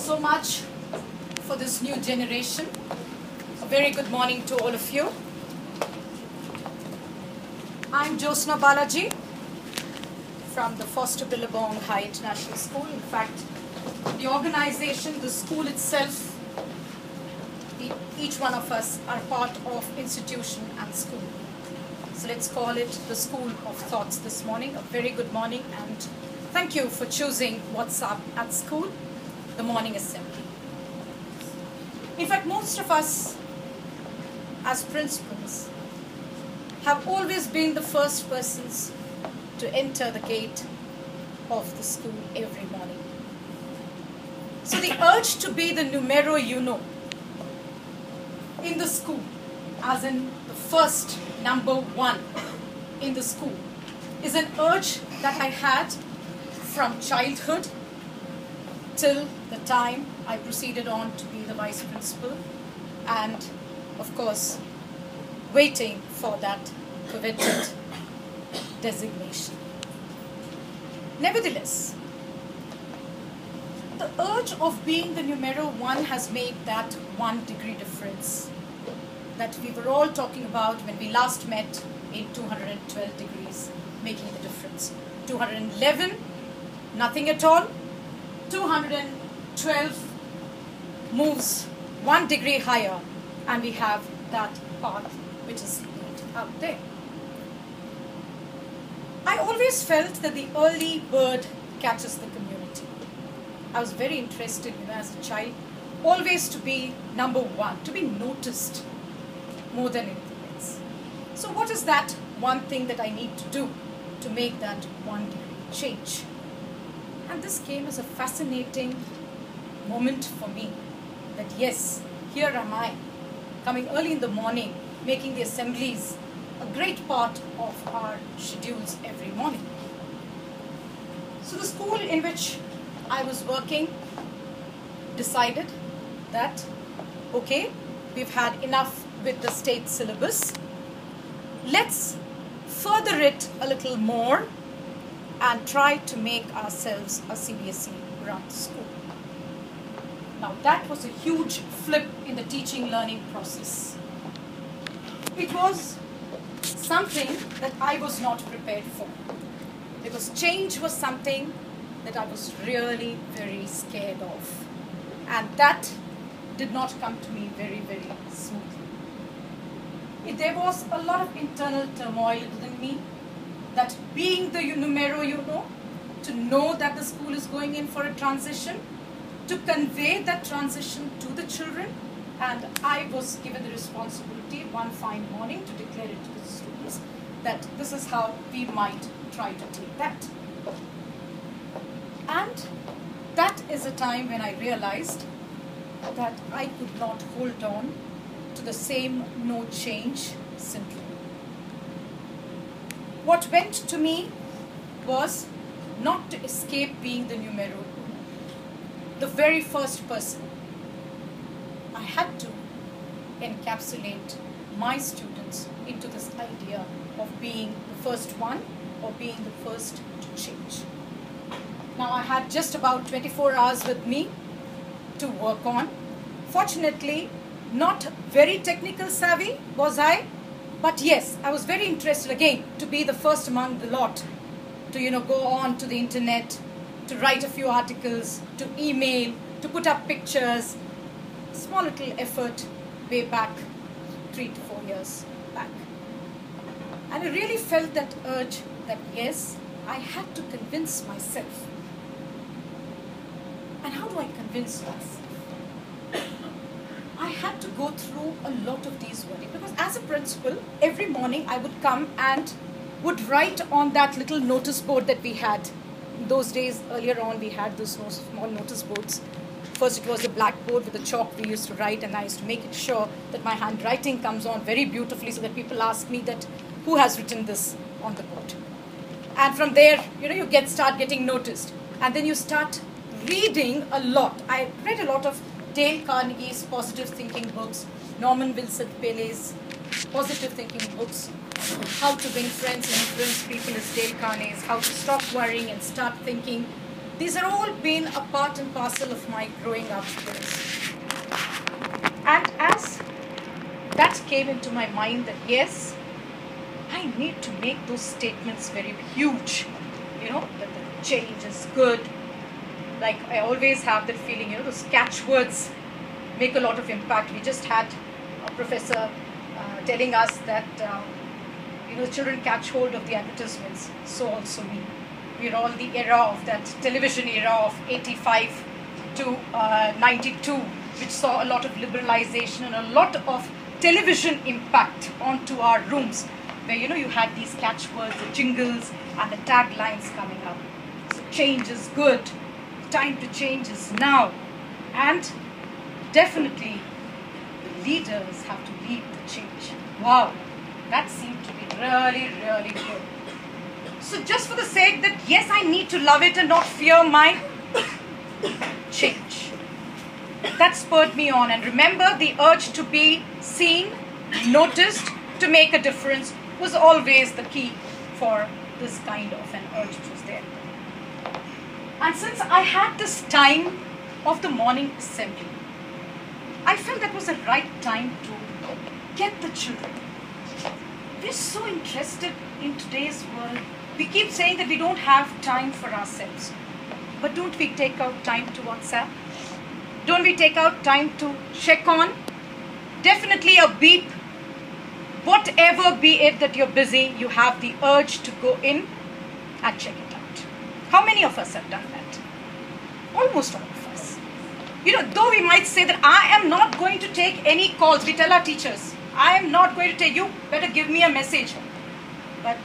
so much for this new generation. A very good morning to all of you. I'm Josna Balaji from the Foster Billabong High International School. In fact, the organization, the school itself, each one of us are part of institution and school. So let's call it the School of Thoughts this morning. A very good morning, and thank you for choosing what's up at school, the morning assembly. In fact, most of us as principals have always been the first persons to enter the gate of the school every morning. So the urge to be the numero uno in the school, as in the first number one in the school, is an urge that I had from childhood till the time I proceeded on to be the vice principal, and of course waiting for that coveted designation. Nevertheless, the urge of being the numero one has made that 1 degree difference that we were all talking about when we last met in 212 degrees, making the difference. 211, nothing at all. 212 moves 1 degree higher, and we have that path which is out there. I always felt that the early bird catches the community. I was very interested, as a child, always to be number one, to be noticed more than anything else. So what is that one thing that I need to do to make that 1 degree change? And this came as a fascinating moment for me, that yes, here am I, coming early in the morning, making the assemblies a great part of our schedules every morning. So the school in which I was working decided that, okay, we've had enough with the state syllabus. Let's further it a little more and try to make ourselves a CBSE run school. Now that was a huge flip in the teaching learning process. It was something that I was not prepared for, because change was something that I was really very scared of, and that did not come to me very, very smoothly. There was a lot of internal turmoil within me, that being the numero uno, to know that the school is going in for a transition, to convey that transition to the children, and I was given the responsibility one fine morning to declare it to the students that this is how we might try to take that. And that is a time when I realized that I could not hold on to the same no change syndrome. What went to me was not to escape being the numero uno, the very first person. I had to encapsulate my students into this idea of being the first one, or being the first to change. Now I had just about 24 hours with me to work on. Fortunately, not very technical savvy was I, but yes, I was very interested again to be the first among the lot, to go on to the internet, to write a few articles, to email, to put up pictures. Small little effort way back 3 to 4 years back. And I really felt that urge that yes, I had to convince myself. And how do I convince myself? I had to go through a lot of these words, because as a principal, every morning I would come and would write on that little notice board that we had. In those days, earlier on, we had those small notice boards. First it was a blackboard with a chalk we used to write, and I used to make it sure that my handwriting comes on very beautifully, so that people ask me that who has written this on the board. And from there, you start getting noticed, and then you start reading a lot. I read a lot of Dale Carnegie's positive thinking books, Norman Vincent Peale's positive thinking books, How to Win Friends and Influence People is Dale Carnegie's, How to Stop Worrying and Start Thinking These are all been a part and parcel of my growing up years. And as that came into my mind that yes, I need to make those statements very huge, that the change is good. Like I always have that feeling, those catchwords make a lot of impact. We just had a professor telling us that, children catch hold of the advertisements, so also me. We're all the era of that television era of 85 to 92, which saw a lot of liberalization and a lot of television impact onto our rooms, where you had these catchwords, the jingles and the taglines coming up. So change is good, time to change is now, and definitely the leaders have to lead the change. Wow, that seemed to be really, really good. So just for the sake that yes, I need to love it and not fear my change, that spurred me on. And remember, the urge to be seen, noticed, to make a difference was always the key for this kind of an urge which was there. And since I had this time of the morning assembly, I felt that was the right time to get the children. We're so interested in today's world. We keep saying that we don't have time for ourselves. But don't we take out time to WhatsApp? Don't we take out time to check on? Definitely a beep. Whatever be it that you're busy, you have the urge to go in and check it out. How many of us have done that? Almost all of us. Though we might say that I am not going to take any calls. We tell our teachers, I am not going to take, you better give me a message. But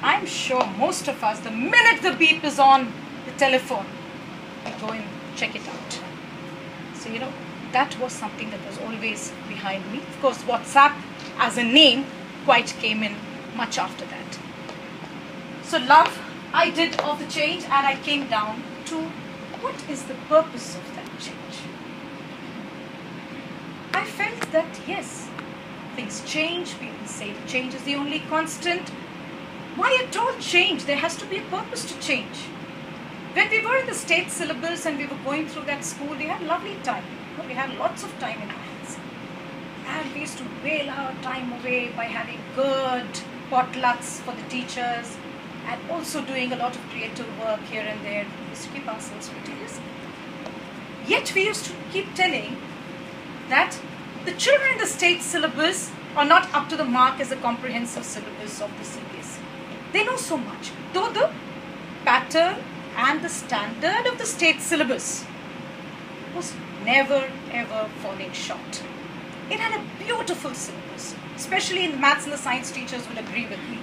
I'm sure most of us, the minute the beep is on the telephone, we go and check it out. So, that was something that was always behind me. Of course, WhatsApp as a name quite came in much after that. So love I did of the change, and I came down to what is the purpose of that change. I felt that yes, things change, people say the change is the only constant. Why at all change? There has to be a purpose to change. When we were in the state syllabus and we were going through that school, we had lovely time. We had lots of time in our hands. And we used to wail our time away by having good potlucks for the teachers and also doing a lot of creative work here and there. We used to keep ourselves pretty busy. Yet we used to keep telling that the children in the state syllabus are not up to the mark as a comprehensive syllabus of the CBSE. They know so much, though the pattern and the standard of the state syllabus was never ever falling short. It had a beautiful syllabus, especially in maths, and the science teachers would agree with me.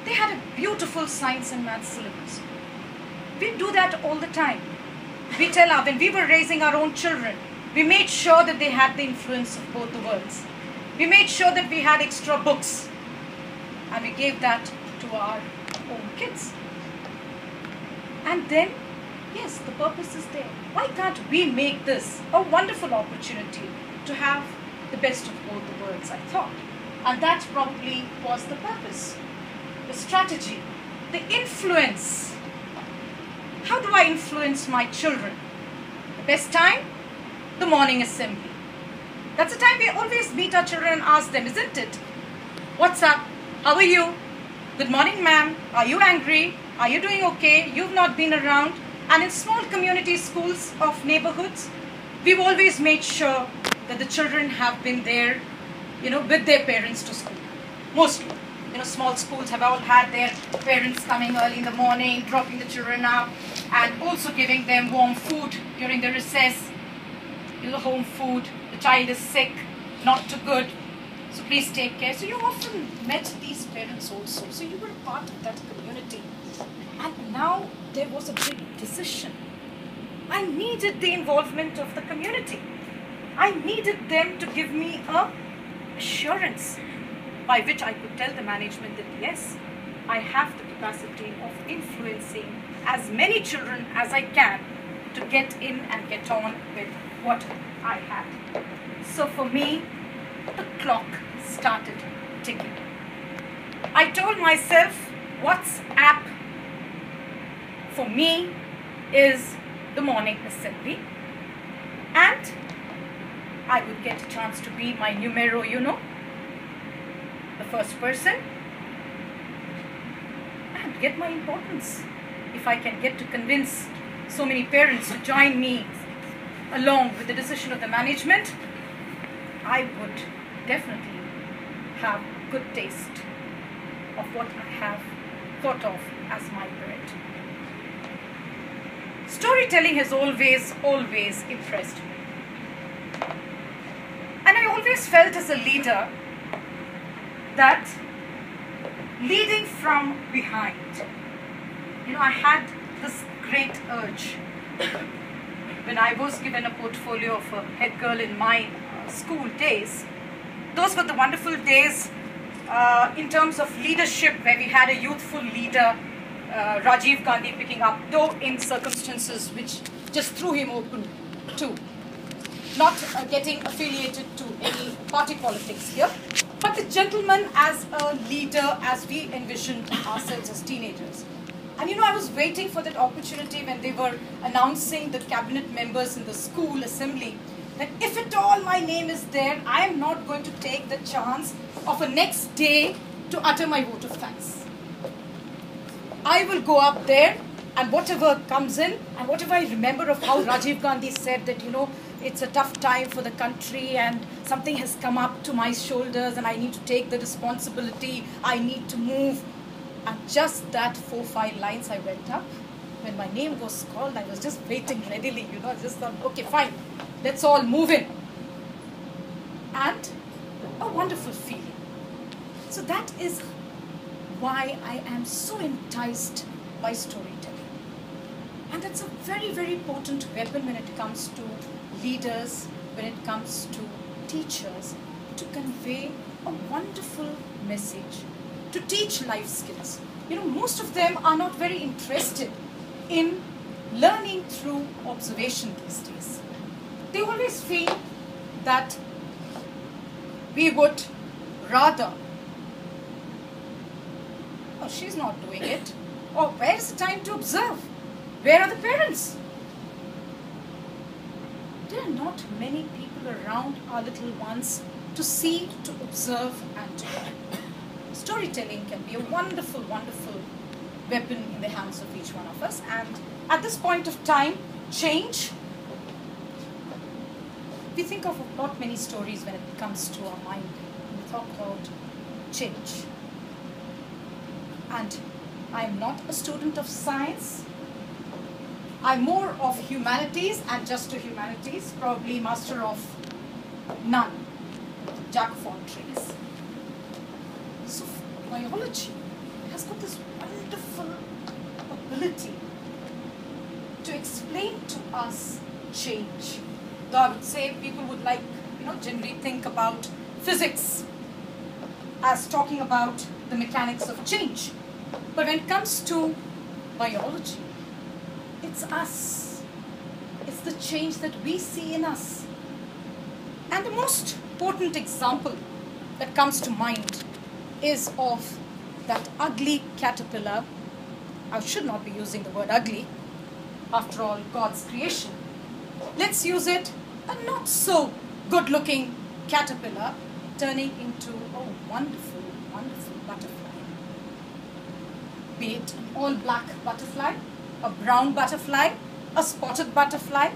They had a beautiful science and maths syllabus. We do that all the time. We tell our, when we were raising our own children, we made sure that they had the influence of both the worlds. We made sure that we had extra books, and we gave that to our own kids. And then, yes, the purpose is there. Why can't we make this a wonderful opportunity to have the best of both the worlds, I thought. And that probably was the purpose, the strategy, the influence. How do I influence my children? The best time? The morning assembly. That's the time we always meet our children and ask them, isn't it? What's up? How are you? Good morning, ma'am. Are you angry? Are you doing okay? You've not been around. And in small community schools of neighborhoods, we've always made sure that the children have been there, with their parents to school. Mostly. Small schools have all had their parents coming early in the morning, dropping the children up, and also giving them warm food during the recess. Home food. The child is sick, not too good, so please take care. So you often met these parents also. So you were a part of that community. And now there was a big decision. I needed the involvement of the community. I needed them to give me a assurance by which I could tell the management that yes, I have the capacity of influencing as many children as I can to get in and get on with what I had. So for me, the clock started ticking. I told myself, WhatsApp for me is the morning assembly, and I would get a chance to be my numero uno, the first person, and get my importance. If I can get to convince so many parents to join me along with the decision of the management, I would definitely have good taste of what I have thought of as my bread. Storytelling has always impressed me. And I always felt as a leader that leading from behind, I had this great urge when I was given a portfolio of a head girl in my school days. Those were the wonderful days in terms of leadership, where we had a youthful leader, Rajiv Gandhi, picking up, though in circumstances which just threw him open to not getting affiliated to any party politics here, but the gentleman as a leader as we envisioned ourselves as teenagers. And I was waiting for that opportunity when they were announcing the cabinet members in the school assembly, that if at all my name is there, I am not going to take the chance of a next day to utter my vote of thanks. I will go up there, and whatever comes in, and whatever I remember of how Rajiv Gandhi said that, it's a tough time for the country and something has come up to my shoulders and I need to take the responsibility, I need to move. And just that 4-5 lines I went up. When my name was called, I was just waiting readily, I just thought, okay, fine, let's all move in. And a wonderful feeling. So that is why I am so enticed by storytelling. And that's a very, very potent weapon when it comes to leaders, when it comes to teachers, to convey a wonderful message, to teach life skills. Most of them are not very interested in learning through observation these days. They always feel that we would rather, oh, she's not doing it, or where is the time to observe? Where are the parents? There are not many people around our little ones to see, to observe, and to learn. Storytelling can be a wonderful, wonderful weapon in the hands of each one of us. And at this point of time, change, we think of not many stories when it comes to our mind. We talk about change. And I'm not a student of science. I'm more of humanities, and just to humanities, probably master of none, jack of all trades. So biology has got this wonderful ability to explain to us change. Though I would say people would like, generally think about physics as talking about the mechanics of change. But when it comes to biology, it's us. It's the change that we see in us. And the most potent example that comes to mind is of that ugly caterpillar. I should not be using the word ugly. After all, God's creation. Let's use it, a not so good looking caterpillar turning into a wonderful, wonderful butterfly. Be it an all black butterfly, a brown butterfly, a spotted butterfly,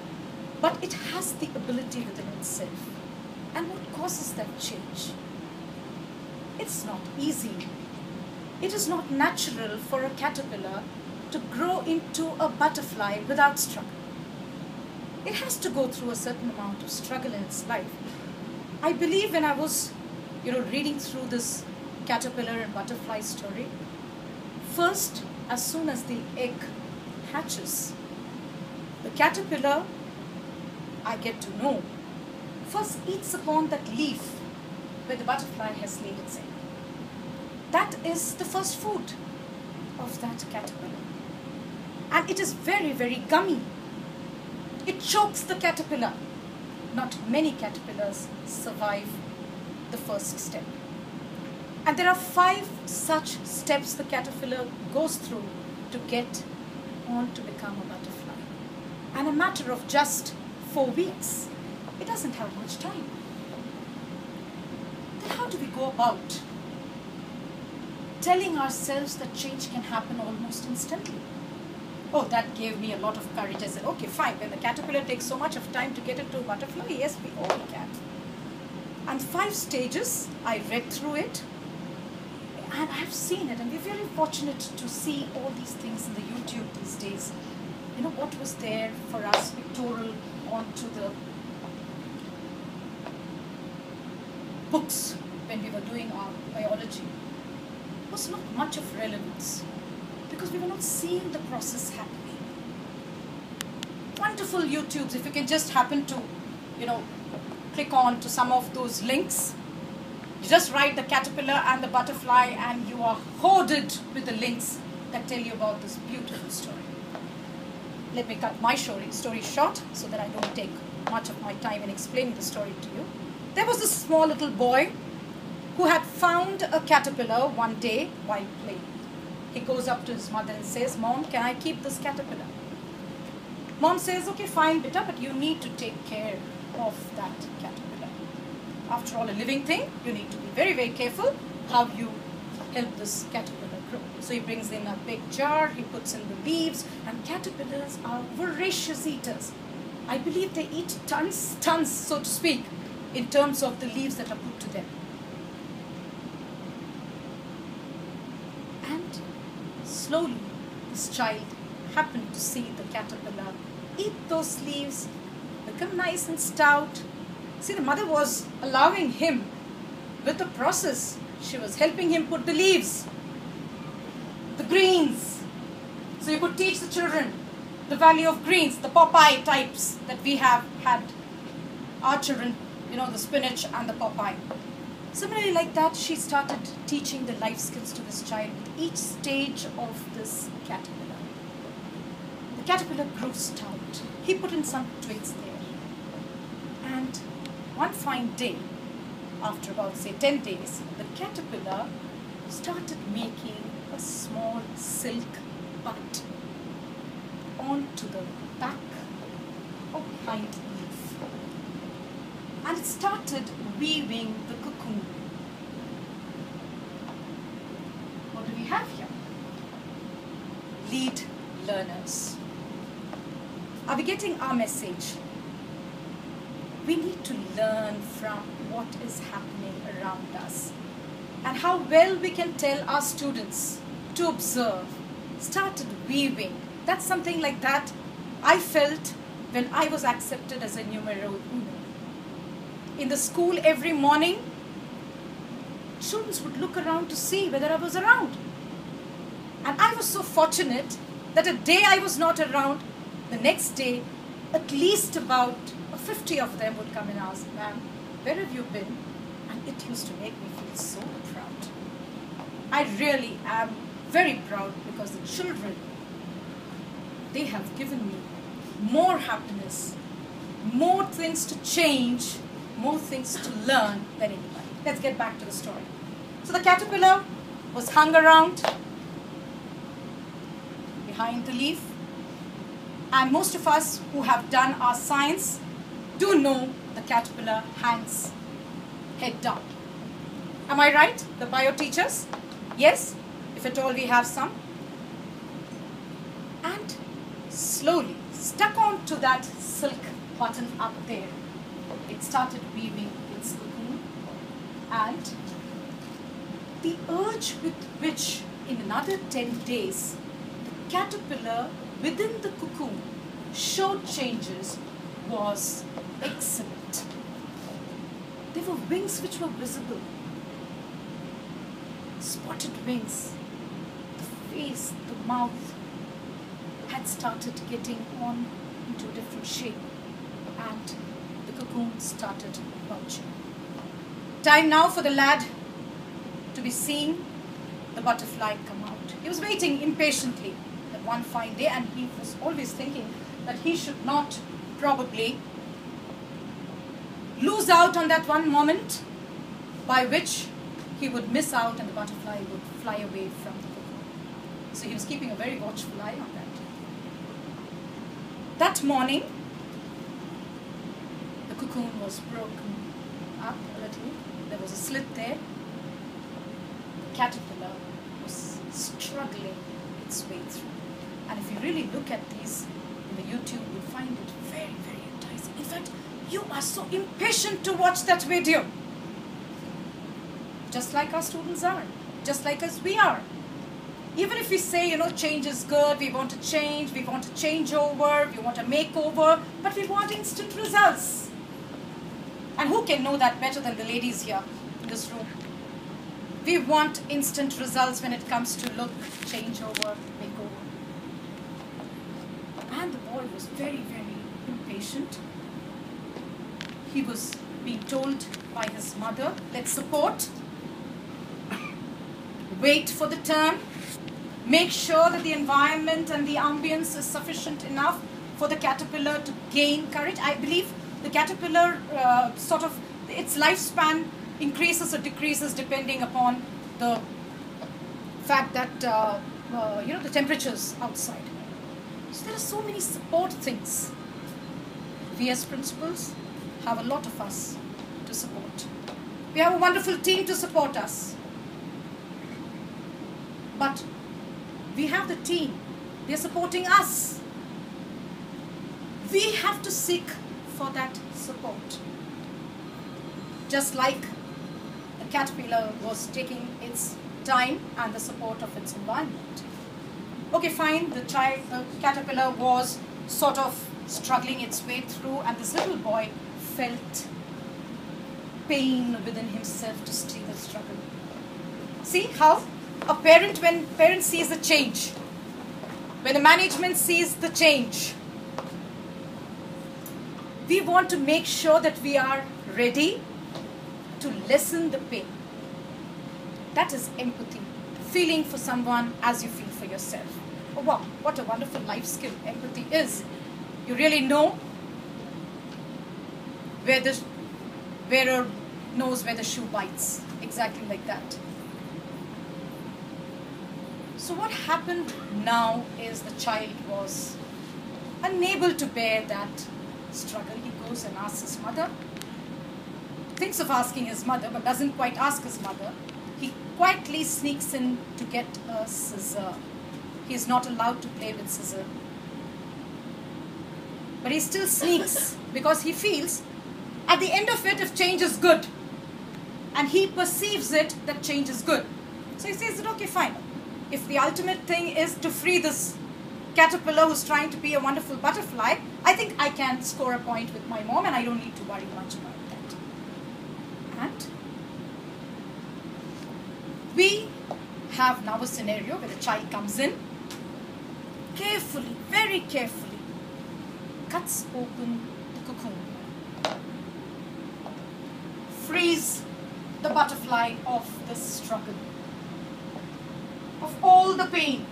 but it has the ability within itself. And what causes that change? It's not easy. It is not natural for a caterpillar to grow into a butterfly without struggle. It has to go through a certain amount of struggle in its life. I believe when I was, reading through this caterpillar and butterfly story, first, as soon as the egg hatches, the caterpillar, I get to know, first eats upon that leaf where the butterfly has laid its egg. That is the first food of that caterpillar. And it is very, very gummy. It chokes the caterpillar. Not many caterpillars survive the first step. And there are 5 such steps the caterpillar goes through to get on to become a butterfly. and a matter of just 4 weeks. It doesn't have much time. Then how do we go about telling ourselves that change can happen almost instantly? Oh, that gave me a lot of courage. I said, okay, fine. When the caterpillar takes so much of time to get into a butterfly, yes, we all can. And 5 stages, I read through it. And I've seen it. And we're very fortunate to see all these things in the YouTube these days. You know, what was there for us, pictorial onto the books when we were doing our biology, was not much of relevance because we were not seeing the process happening. Wonderful YouTubes, if you can just happen to, click on to some of those links. You just write the caterpillar and the butterfly and you are hoarded with the links that tell you about this beautiful story. Let me cut my story short so that I don't take much of my time in explaining the story to you. There was this small little boy who had found a caterpillar one day while playing. He goes up to his mother and says, "Mom, can I keep this caterpillar?" Mom says, "Okay, fine, beta, but you need to take care of that caterpillar. After all, a living thing, you need to be very, very careful how you help this caterpillar grow." So he brings in a big jar, he puts in the leaves, and caterpillars are voracious eaters. I believe they eat tons, so to speak, in terms of the leaves that are put to them. And slowly, this child happened to see the caterpillar eat those leaves, become nice and stout. See, the mother was allowing him with the process. She was helping him put the leaves, the greens. So you could teach the children the value of greens, the Popeye types that we have had our children, the spinach and the Popeye. Similarly like that, she started teaching the life skills to this child with each stage of this caterpillar. The caterpillar grew stout. He put in some twigs there. And one fine day, after about, say, 10 days, the caterpillar started making a small silk bud onto the back of hind leaf. And it started weaving the cocoon. What do we have here? Lead learners. Are we getting our message? We need to learn from what is happening around us and how well we can tell our students to observe. Started weaving. That's something like that I felt when I was accepted as a numero uno. In the school every morning, students would look around to see whether I was around. And I was so fortunate that a day I was not around, the next day, at least about 50 of them would come and ask, "Ma'am, where have you been?" And it used to make me feel so proud. I really am very proud because the children, they have given me more happiness, more things to change, more things to learn than anybody. Let's get back to the story. So the caterpillar was hung around behind the leaf. And most of us who have done our science do know the caterpillar hangs head down. Am I right? The bio teachers? Yes, if at all we have some. And slowly, stuck onto that silk button up there, it started weaving its cocoon. And the urge with which in another 10 days, the caterpillar within the cocoon showed changes was excellent. There were wings which were visible, spotted wings. The face, the mouth had started getting on into a different shape, and the cocoon started bulging. Time now for the lad to be seeing the butterfly come out. He was waiting impatiently that one fine day, and he was always thinking that he should not probably lose out on that one moment by which he would miss out and the butterfly would fly away from the cocoon. So he was keeping a very watchful eye on that. That morning, the cocoon was broken up a little. There was a slit there. The caterpillar was struggling its way through. And if you really look at these in the YouTube, you'll find it very, very enticing. In fact, you are so impatient to watch that video. Just like our students are. Just like as we are. Even if we say, change is good, we want to change over, we want a makeover, but we want instant results. And who can know that better than the ladies here in this room? We want instant results when it comes to look, changeover, makeover. And the boy was very, very impatient. He was being told by his mother, let's support, wait for the turn, make sure that the environment and the ambience is sufficient enough for the caterpillar to gain courage. I believe the caterpillar its lifespan increases or decreases depending upon the fact that the temperatures outside. So there are so many support things. We as principals have a lot of us to support. We have a wonderful team to support us. But we have the team. They are supporting us. We have to seek for that support. Just like the caterpillar was taking its time and the support of its environment. Okay, fine, the caterpillar was sort of struggling its way through, and this little boy felt pain within himself to see the struggle. See how a parent, when parent sees the change, when the management sees the change, we want to make sure that we are ready to lessen the pain. That is empathy, feeling for someone as you feel for yourself. Oh wow, what a wonderful life skill empathy is. You really know where the wearer knows where the shoe bites. Exactly like that. So what happened now is the child was unable to bear that struggle. He goes and asks his mother. Thinks of asking his mother, but doesn't quite ask his mother. He quietly sneaks in to get a scissor. He is not allowed to play with scissor. But he still sneaks because he feels at the end of it, if change is good, and he perceives it that change is good. So he says, okay, fine. If the ultimate thing is to free this caterpillar who's trying to be a wonderful butterfly, I think I can score a point with my mom and I don't need to worry much about that. And we have now a scenario where the child comes in, carefully, very carefully, cuts open the cocoon, frees the butterfly of this struggle, of all the pain.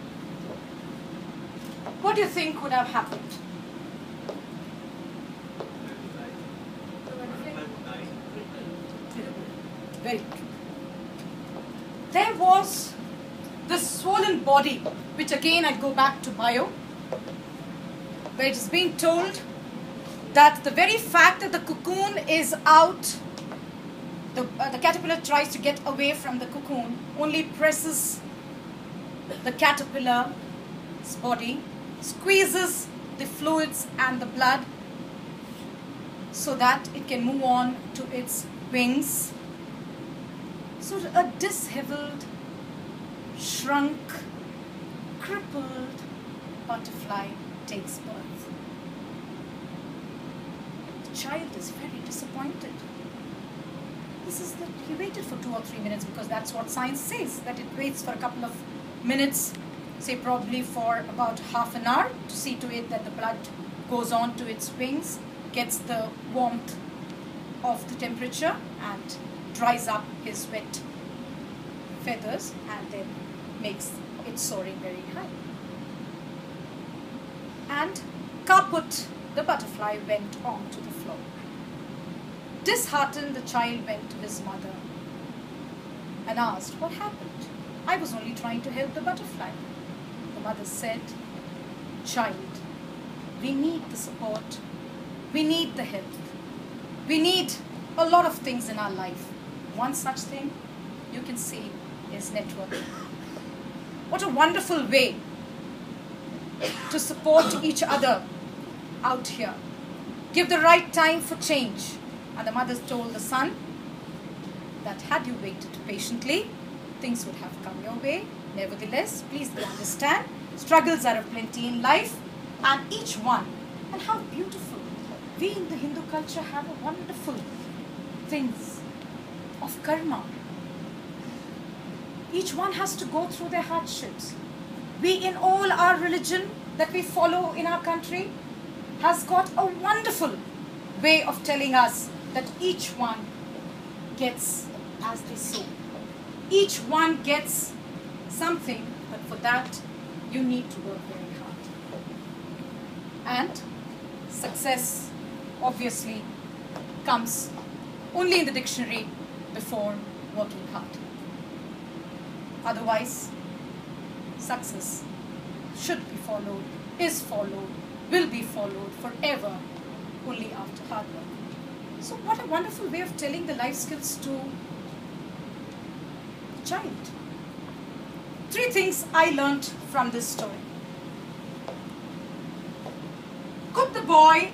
What do you think would have happened? Very true. There was this swollen body, which again I go back to bio, where it is being told that the very fact that the cocoon is out, the caterpillar tries to get away from the cocoon, only presses the caterpillar's body, squeezes the fluids and the blood so that it can move on to its wings. So a disheveled, shrunk, crippled butterfly takes birth. The child is very disappointed. He waited for 2 or 3 minutes because that's what science says, that it waits for a couple of minutes, say probably for about half an hour, to see to it that the blood goes on to its wings, gets the warmth of the temperature and dries up his wet feathers and then makes it soaring very high. And kaput, the butterfly went on to the floor. Disheartened, the child went to his mother and asked, what happened? I was only trying to help the butterfly. The mother said, child, we need the support, we need the help, we need a lot of things in our life. One such thing you can see is networking. What a wonderful way to support each other out here. Give the right time for change. And the mother told the son that had you waited patiently, things would have come your way. Nevertheless, please understand, struggles are aplenty in life, and each one, and how beautiful. We in the Hindu culture have a wonderful things of karma. Each one has to go through their hardships. We in all our religion that we follow in our country has got a wonderful way of telling us that each one gets as they sow. Each one gets something, but for that you need to work very hard. And success obviously comes only in the dictionary before working hard. Otherwise, success should be followed, is followed, will be followed forever only after hard work. So what a wonderful way of telling the life skills to the child. 3 things I learnt from this story. Could the boy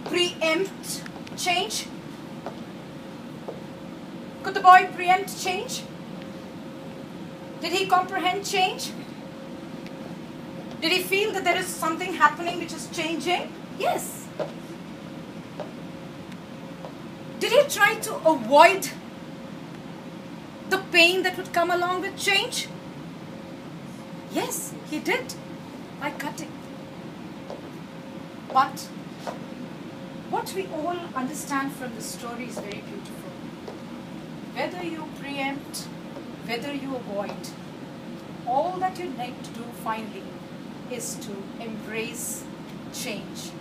preempt change? Could the boy preempt change? Did he comprehend change? Did he feel that there is something happening which is changing? Yes. Did he try to avoid the pain that would come along with change? Yes, he did, by cutting. But what we all understand from this story is very beautiful. Whether you preempt, whether you avoid, all that you need to do finally is to embrace change.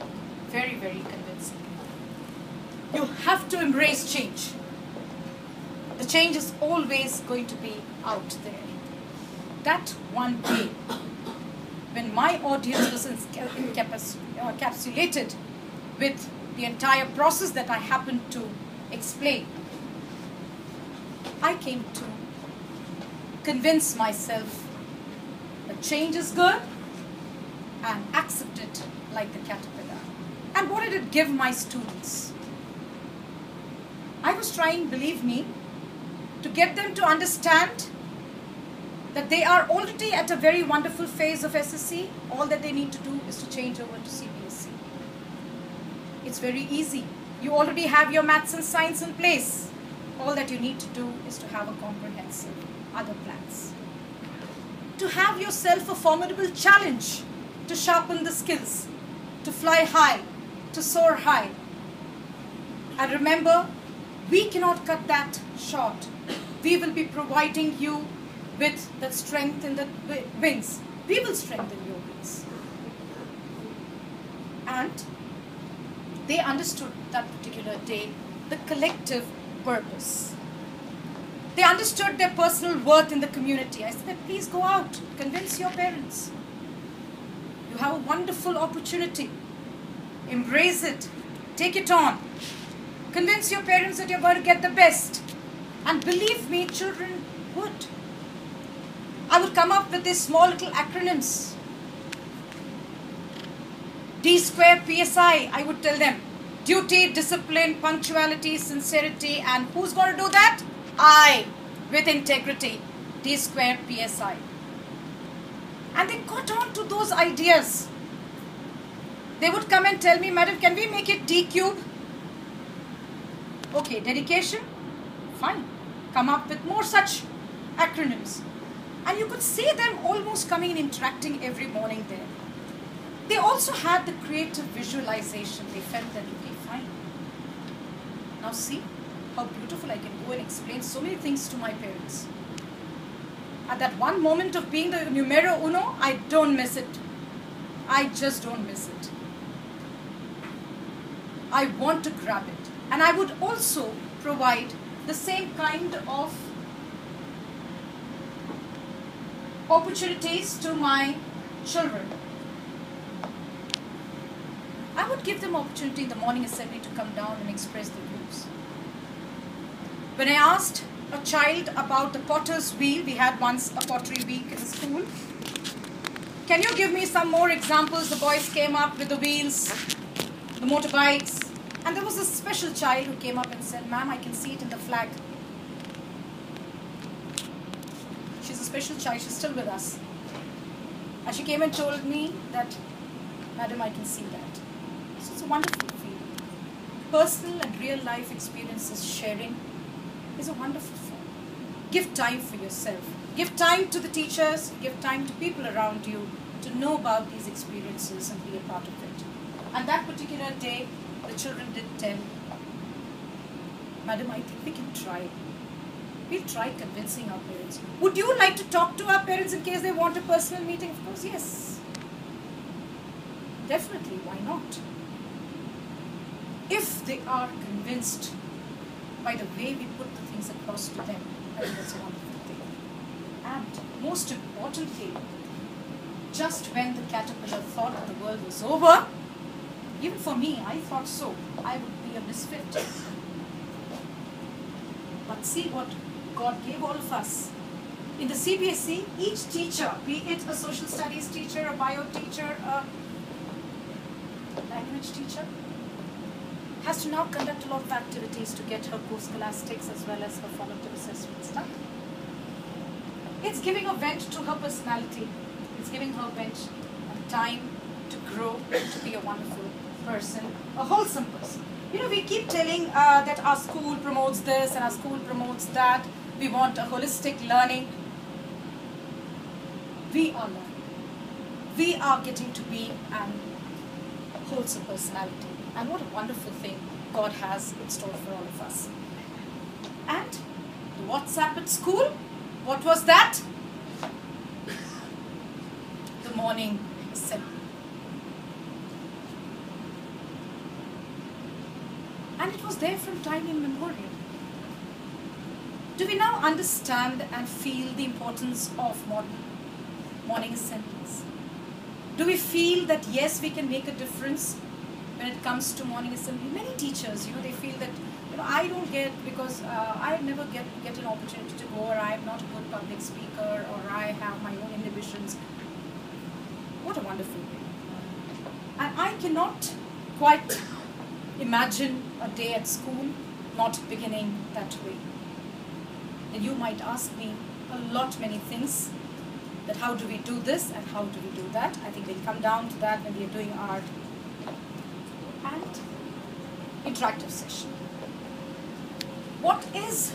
Very, very convincing. You have to embrace change. The change is always going to be out there. That one day, when my audience was encapsulated with the entire process that I happened to explain, I came to convince myself that change is good and accept it like the caterpillar. And what did it give my students? I was trying, believe me, to get them to understand that they are already at a very wonderful phase of SSC. All that they need to do is to change over to CBSE. It's very easy. You already have your maths and science in place. All that you need to do is to have a comprehensive other plans. To have yourself a formidable challenge to sharpen the skills, to fly high, to soar high. And remember, we cannot cut that short. We will be providing you with the strength in the wings. We will strengthen your wings. And they understood that particular day the collective purpose. They understood their personal worth in the community. I said, please go out, convince your parents. You have a wonderful opportunity. Embrace it. Take it on. Convince your parents that you're going to get the best. And believe me, children would. I would come up with these small little acronyms. D square PSI, I would tell them. Duty, discipline, punctuality, sincerity, and who's going to do that? I, with integrity. D square PSI. And they got on to those ideas. They would come and tell me, Madam, can we make it D cube? Okay, dedication? Fine. Come up with more such acronyms. And you could see them almost coming and interacting every morning there. They also had the creative visualization. They felt that, okay, fine. Now see how beautiful I can go and explain so many things to my parents. At that one moment of being the numero uno, I don't miss it. I just don't miss it. I want to grab it. And I would also provide the same kind of opportunities to my children. I would give them opportunity in the morning assembly to come down and express their views. When I asked a child about the potter's wheel, we had once a pottery week in the school. Can you give me some more examples? The boys came up with the wheels, the motorbikes, and there was a special child who came up and said, "Ma'am, I can see it in the flag." She's a special child, she's still with us. And she came and told me that, "Madam, I can see that." So it's a wonderful feeling. Personal and real life experiences sharing is a wonderful thing. Give time for yourself. Give time to the teachers, give time to people around you to know about these experiences and be a part of it. And that particular day, the children did tell, "Madam, I think we can try. We'll try convincing our parents." Would you like to talk to our parents in case they want a personal meeting? Of course, yes. Definitely, why not? If they are convinced by the way we put the things across to them, I think that's a wonderful thing. And most importantly, just when the caterpillar thought that the world was over, even for me, I thought so, I would be a misfit. But see what God gave all of us. In the CBSE, each teacher, be it a social studies teacher, a bio teacher, a language teacher, has to now conduct a lot of activities to get her co-scholastics as well as her formative assessments done. It's giving a vent to her personality. It's giving her vent and time to grow, to be a wonderful person, a wholesome person. You know, we keep telling that our school promotes this and our school promotes that. We want a holistic learning. We are learning. We are getting to be a wholesome personality. And what a wonderful thing God has in store for all of us. And the WhatsApp at school, what was that? The morning assembly. And it was there from time immemorial. Do we now understand and feel the importance of morning assemblies? Do we feel that yes, we can make a difference when it comes to morning assembly? Many teachers, they feel that, I don't get, because I never get an opportunity to go, or I'm not a good public speaker, or I have my own inhibitions. What a wonderful thing. And I cannot quite imagine a day at school not beginning that way. And you might ask me many things, that how do we do this and how do we do that. I think we'll come down to that when we are doing our interactive session. What is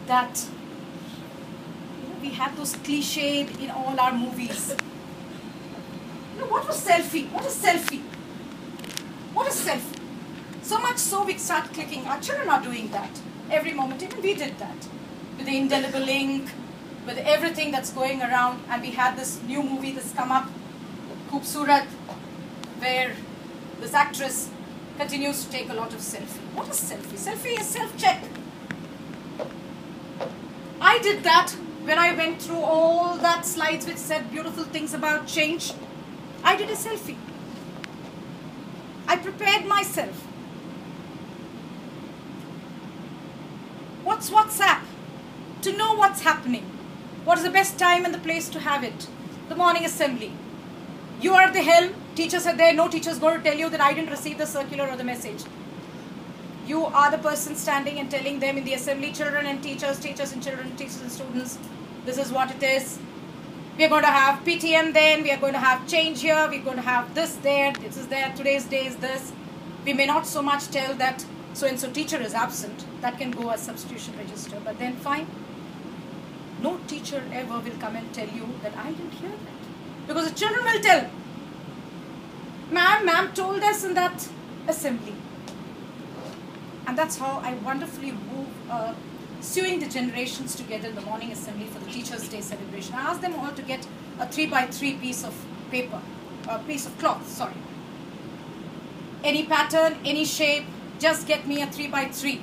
that? We have those cliched in all our movies. What was selfie? What is selfie? What is selfie? So much so we start clicking. Our children are doing that every moment. Even we did that with the indelible ink, with everything that's going around. And we had this new movie that's come up, Khoobsurat, where this actress continues to take a lot of selfie. What is selfie? Selfie is self-check. I did that when I went through all that slides which said beautiful things about change. I did a selfie. I prepared myself. What's WhatsApp? To know what's happening. What is the best time and the place to have it? The morning assembly. You are at the helm. Teachers are there. No teacher is going to tell you that I didn't receive the circular or the message. You are the person standing and telling them in the assembly, children and teachers, teachers and children, teachers and students, this is what it is. We are going to have PTM then, we are going to have change here, we are going to have this there, this is there, today's day is this. We may not so much tell that so-and-so teacher is absent. That can go as substitution register. But then fine. No teacher ever will come and tell you that I didn't hear that. Because the children will tell. Ma'am told us in that assembly. And that's how I wonderfully move, sewing the generations together in the morning assembly for the Teachers' Day celebration. I asked them all to get a 3x3 piece of paper, a piece of cloth, sorry. Any pattern, any shape, just get me a 3x3.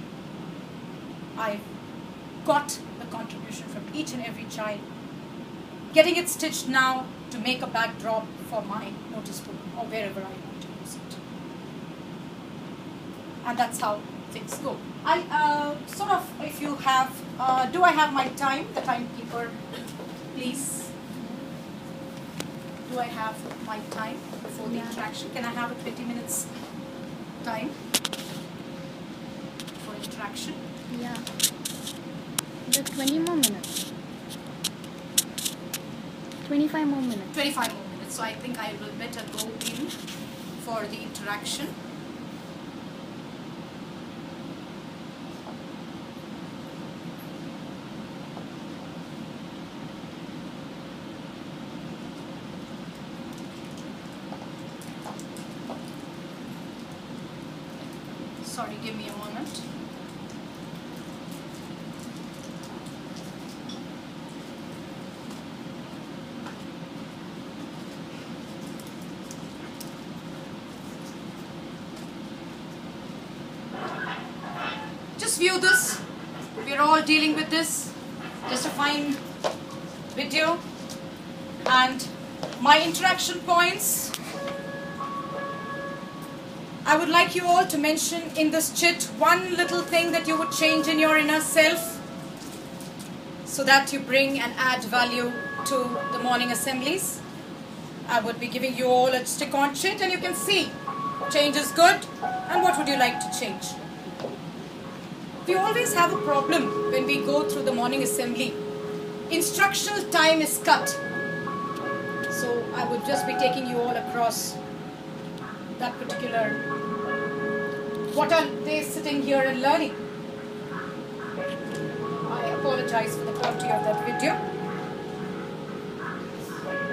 I got the contribution from each and every child, getting it stitched now to make a backdrop for my notice book or wherever I want to use it. And that's how things go. I sort of, if you have, do I have my time, the timekeeper, please? Do I have my time for the interaction? Can I have a 20 minutes time for interaction? Yeah. The 20 more minutes. 25 more minutes. 25 more minutes. So I think I will better go in for the interaction. Sorry, give me a moment. Just view this. We're all dealing with this. Just a fine video. And my interaction points. I would like you all to mention in this chit one little thing that you would change in your inner self so that you bring and add value to the morning assemblies. I would be giving you all a stick-on chit and you can see change is good and what would you like to change. We always have a problem when we go through the morning assembly. Instructional time is cut. So I would just be taking you all across that particular, what are they sitting here and learning? I apologize for the quality of that video.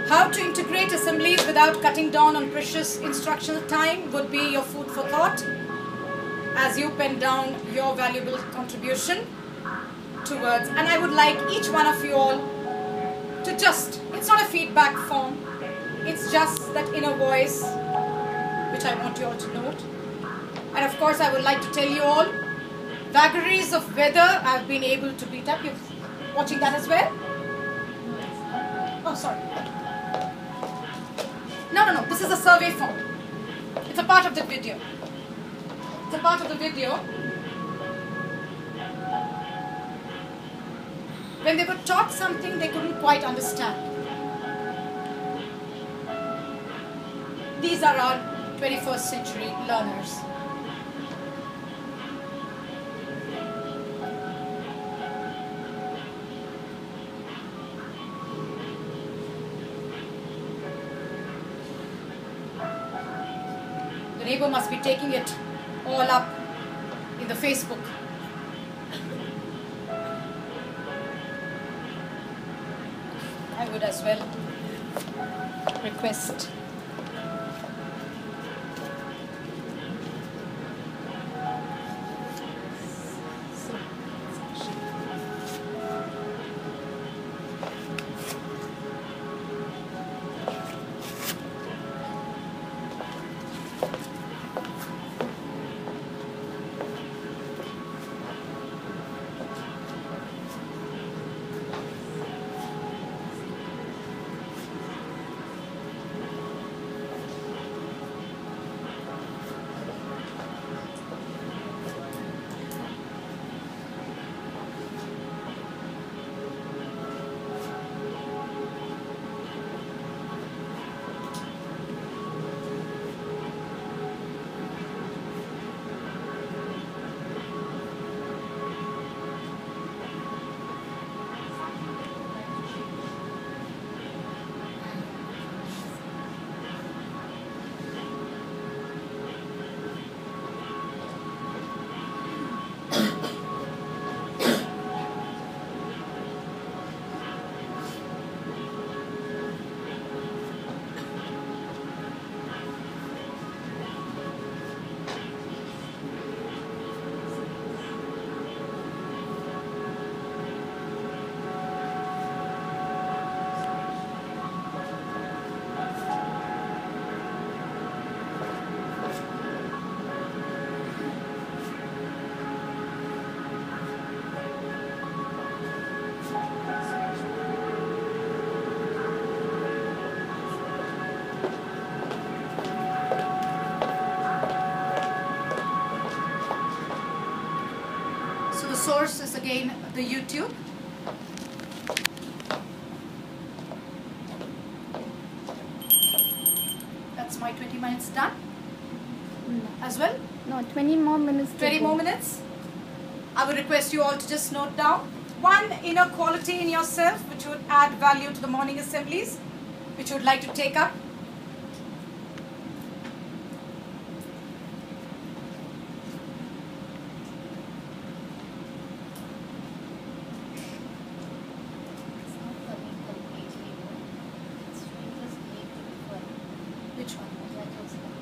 How to integrate assemblies without cutting down on precious instructional time would be your food for thought as you pen down your valuable contribution towards, and I would like each one of you all to just, it's not a feedback form, it's just that inner voice which I want you all to note. And of course I would like to tell you all, vagaries of weather I've been able to beat up. You're watching that as well? Oh, sorry. No, this is a survey form. It's a part of the video. It's a part of the video. When they were taught something they couldn't quite understand. These are our 21st century learners. The neighbor must be taking it all up in the Facebook. I would as well request . source is again the YouTube. That's my 20 minutes done No. as well. No, 20 more minutes. to 20 go. more minutes. I would request you all to just note down one inner quality in yourself which would add value to the morning assemblies, which you would like to take up. Which one?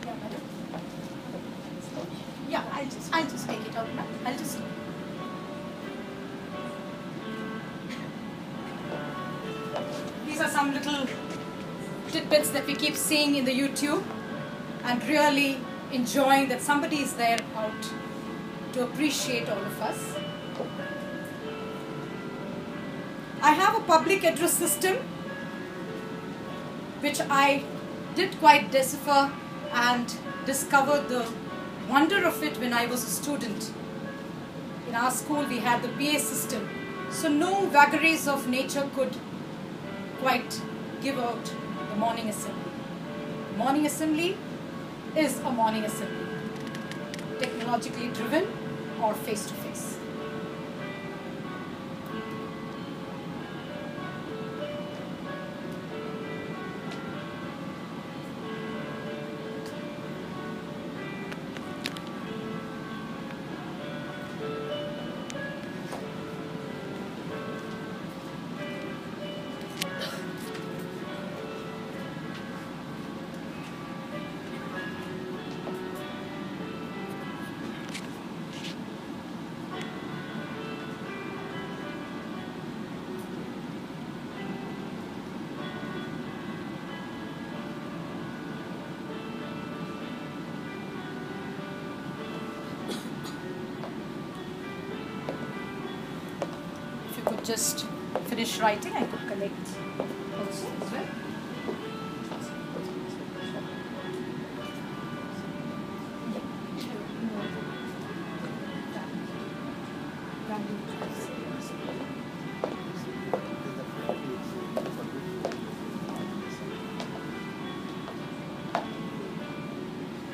Yeah, madam. Yeah, I'll just take it out now. I'll just. These are some little tidbits that we keep seeing in the YouTube, and really enjoying that somebody is there out to appreciate all of us. I have a public address system which I did quite decipher and discover the wonder of it when I was a student. In our school we had the PA system, so no vagaries of nature could quite give out the morning assembly. Morning assembly is a morning assembly, technologically driven or face to face. Could just finish writing, I could collect also as well.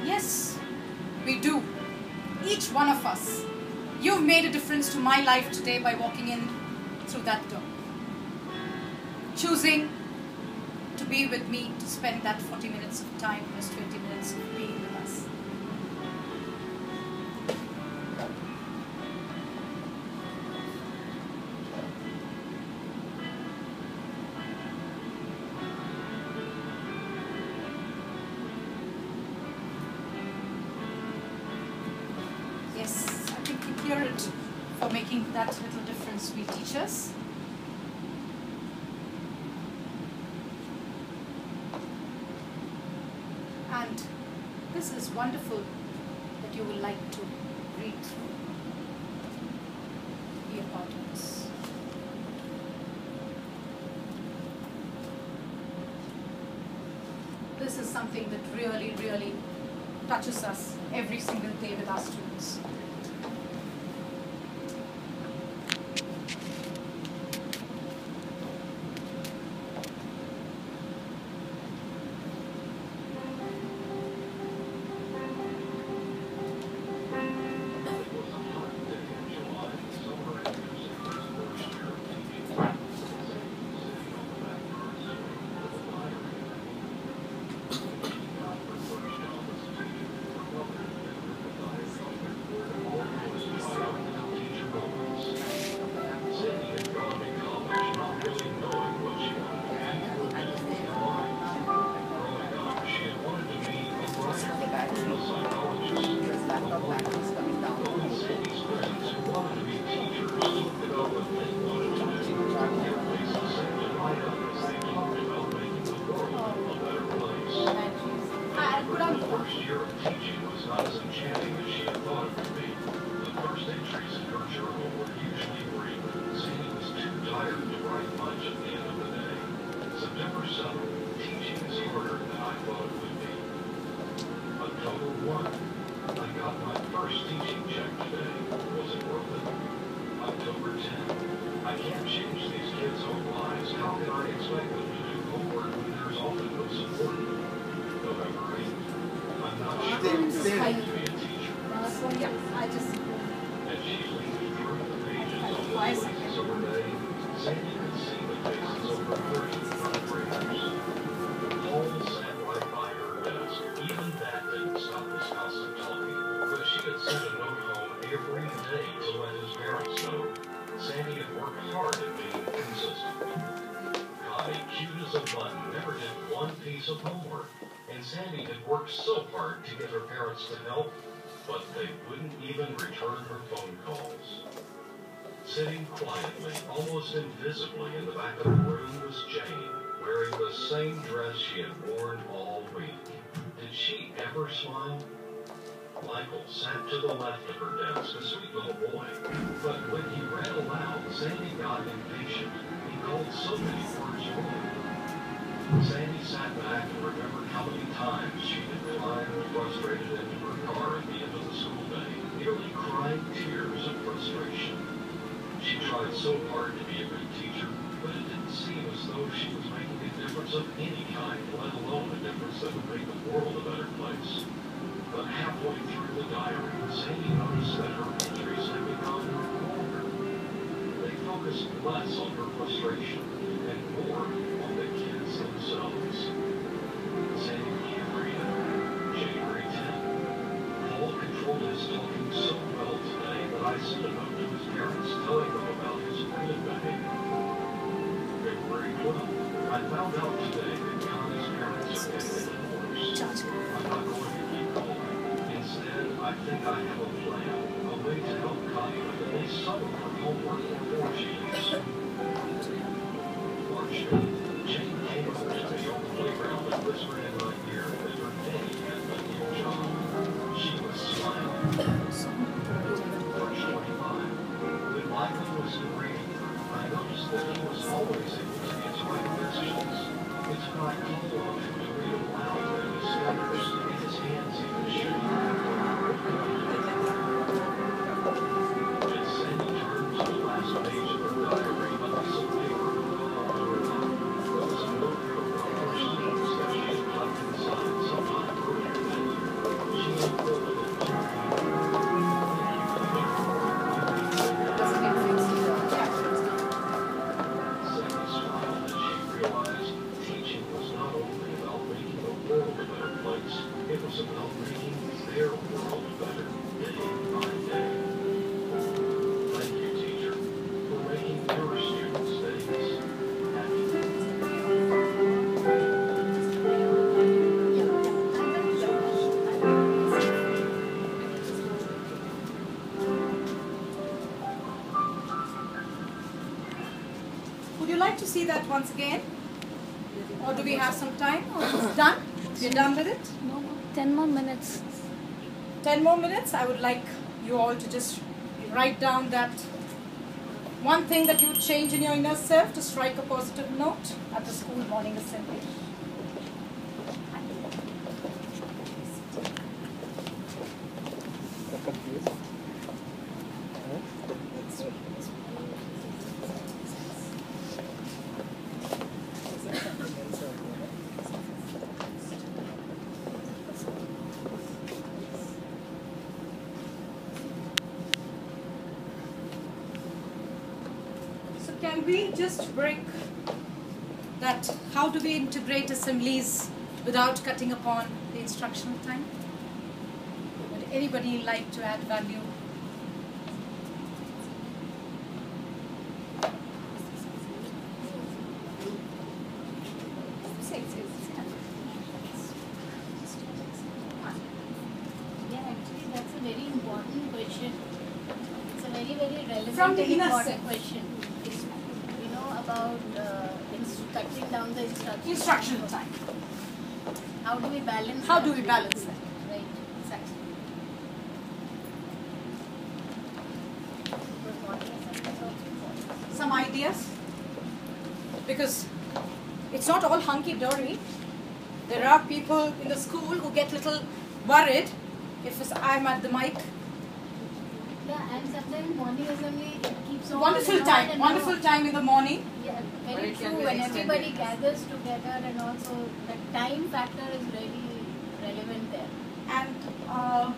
Yes, we do. Each one of us. You've made a difference to my life today by walking in through that door. Choosing to be with me, to spend that 40 minutes of time, plus 20 minutes of being with us. Yes, I think we hear it for making that little difference, we teachers. And this is wonderful that you will like to read through, be a part of this. This is something that really, really touches us every single day with our students. October 10th. I can't change these kids' own lives. How can I expect them to do homework when there's often no support? November 8th. I'm not sure I'm going to be a teacher. Yeah, I just. As she leafed through the pages of this lazy summer day, Sandy could see the faces of her 35 graders. Paul sat right by her desk. Even that didn't stop this constant talking, but she had sent a note home every day to let his parents know. Sandy had worked hard at being consistent. Connie, cute as a button, never did one piece of homework, and Sandy had worked so hard to get her parents to help, but they wouldn't even return her phone calls. Sitting quietly, almost invisibly in the back of the room was Jane, wearing the same dress she had worn all week. Did she ever smile? Michael sat to the left of her desk, a sweet little boy. But when he read aloud, Sandy got impatient. He called so many words wrong. Sandy sat back and remembered how many times she had climbed frustrated into her car at the end of the school day, nearly crying tears of frustration. She tried so hard to be a good teacher, but it didn't seem as though she was making a difference of any kind, let alone a difference that would make the world a better place. But halfway through the diary, Sandy noticed that her entries had become longer. They focused less on her frustration and more on the kids themselves. Sandy began reading. January 10th. Paul controlled his talking so well today that I sent a note to his parents telling them about his good behavior. February 12th. I found out today that Connie's parents are getting a divorce. I'm not going to keep calling. Instead, I think I have a plan, a way to help Connie with at least some of her homework before she leaves. March 8th. Jane came over to me on the playground and whispered in my ear that her day had a new job. She was smiling. March 25. When Michael was in reading room, I noticed that he was always able to answer my questions. It's when I called on him to read aloud that he stutters, and his hands even shake. As Sandy turned to the last page of her diary, a piece of paper fell onto her lap. There was a note from one of her students that she had left inside sometime earlier that year. She unfolded it to me. Sandy smiled as she realized teaching was not only about making the world a better place, it was about making their world better day by day. Thank you, teacher, for making your students' days happy. Would you like to see that once again? Or do we have some time? Or it's done? We're done with it? No, 10 more minutes. 10 more minutes. I would like you all to just write down that one thing that you would change in your inner self to strike a positive note at the school morning assembly. Can we just break that? How do we integrate assemblies without cutting upon the instructional time? Would anybody like to add value? Yeah, actually that's a very important question. It's a very, very relevant From the and inner important self. question. It's, about cutting down the Instructional time. How do we balance How that? do we balance that? Right, exactly. Because morning assembly is also important. Some ideas? Because it's not all hunky-dory. There are people in the school who get little worried if I'm at the mic. Yeah, and sometimes morning assembly it keeps on. Wonderful and on time, and wonderful on. time in the morning. Yeah, But very it can true. be When extended. everybody gathers together, and also the time factor is really relevant there. And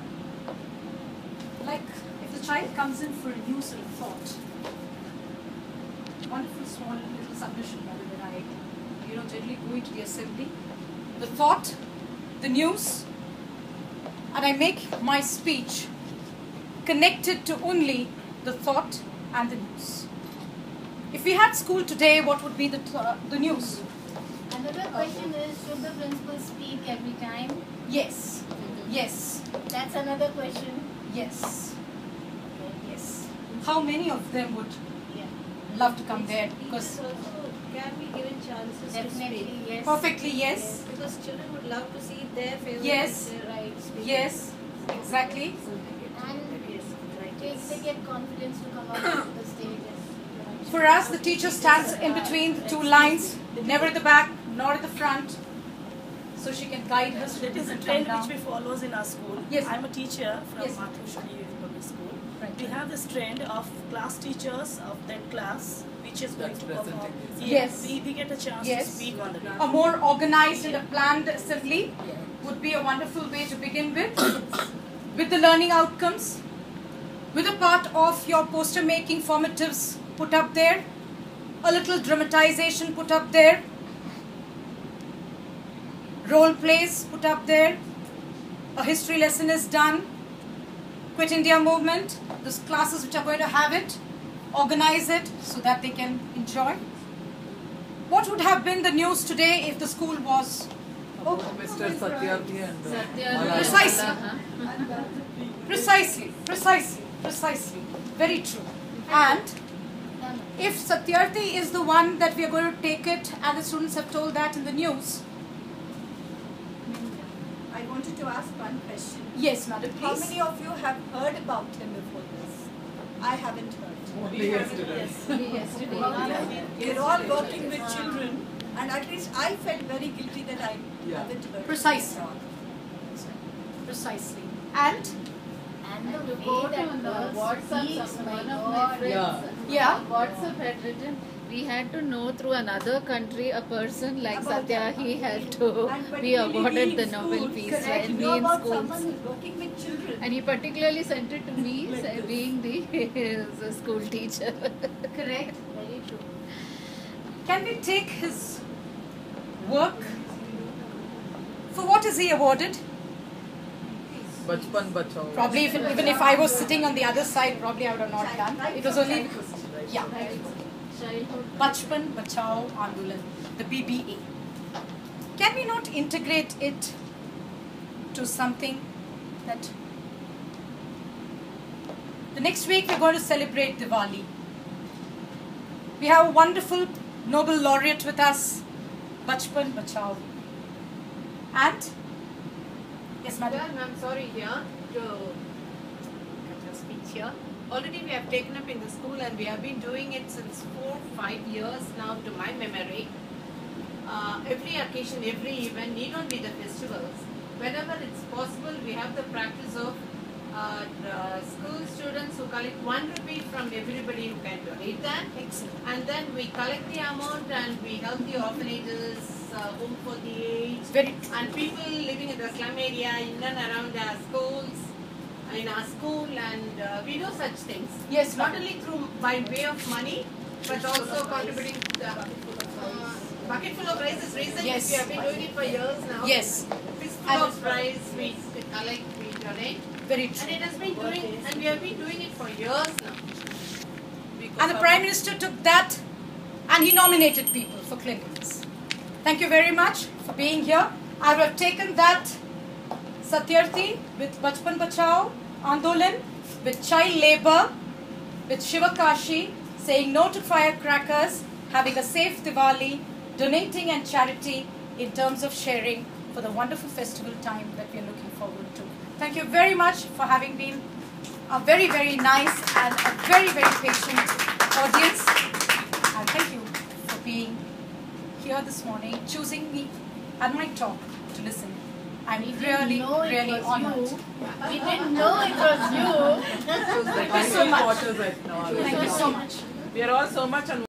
like if the child comes in for a news or a thought, wonderful small little submission rather than I generally go into the assembly. The thought, the news, and I make my speech connected to only the thought and the news. If we had school today, what would be the news? Another question is, should the principal speak every time? Yes, yes, That's another question. yes, yes. How many of them would Yeah, love to come there? Because Teachers also can be given chances definitely, to speak. yes. perfectly yes, Because children would love to see their favorite Yes. teacher speak. yes, exactly. And Yes, right. they get confidence to come up to the stage. As For us, the teacher stands in between the two lines, never at the back nor at the front, so she can guide her That students is a and come trend down. which we follow in our school. Yes. I'm a teacher from Yes. Mathushali Public School. Right. We have this trend of class teachers of that class which is going That's to perform. presenting this. Yes. We get a chance Yes. to speak on the day. A more organized and a planned assembly would be a wonderful way to begin with the learning outcomes, with a part of your poster making formatives put up there, a little dramatization put up there, role plays put up there, a history lesson is done, Quit India movement, those classes which are going to have it, organize it so that they can enjoy. What would have been the news today if the school was Mr. Satyarthi and Precisely. Precisely. Very true. And if Satyarthi is the one that we are going to take it and the students have told that in the news. I wanted to ask one question. Yes, madam, How please. many of you have heard about him before this? I haven't heard. only yesterday. We're all working with children, and at least I felt very guilty that I Yeah. haven't heard. Precisely. at all. Precisely. And And the report and the WhatsApp, speaks, my one of God. my friends, Yeah. WhatsApp had written, we had to know through another country a person like About Satya, that. he had to And be particularly awarded in the Nobel schools, Peace correct, and know me in about schools. someone who's working with children. And he particularly sent it to me, being the school teacher. correct. Very true. Can we take his work? For what is he awarded? Bachpan Bachao. Probably even if I was sitting on the other side, probably I would have not done. It was only yeah. Childhood. Bachpan Bachao Andolan, the BBA. Can we not integrate it to something that the next week we're going to celebrate Diwali. We have a wonderful Nobel laureate with us, Bachpan Bachao. And yes, madam. Well, I'm sorry here to cut your speech here. Already we have taken up in the school and we have been doing it since 4-5 years now to my memory. Every occasion, every event need not be the festivals. Whenever it's possible, we have the practice of school students who collect 1 rupee from everybody who can donate that. Excellent. And then we collect the amount and we help the orphanages, home for the aged, Very true. and people living in the slum area in and around our schools, in our school, and we do such things. Yes, Not madam. only through by way of money, but also contributing the bucket full of rice is recent. Yes. We have been doing it for years now. Yes, Fistful of rice we collect, we donate, very and true. it has been doing, and we have been doing it for years now. And the Prime Minister took that and he nominated people for cleanliness. Thank you very much for being here. I would have taken that Satyarthi with Bachpan Bachao Andolan, with child labour, with Shivakashi, saying no to firecrackers, having a safe Diwali, donating and charity in terms of sharing for the wonderful festival time that we are looking forward to. Thank you very much for having been a very, very nice and a very, very patient audience. And thank you for being here this morning, choosing me and my talk to listen. I'm really, know it really was honored. you. We didn't know it was you. was like Thank you so much. waters at all. Thank you so much. We are all so much on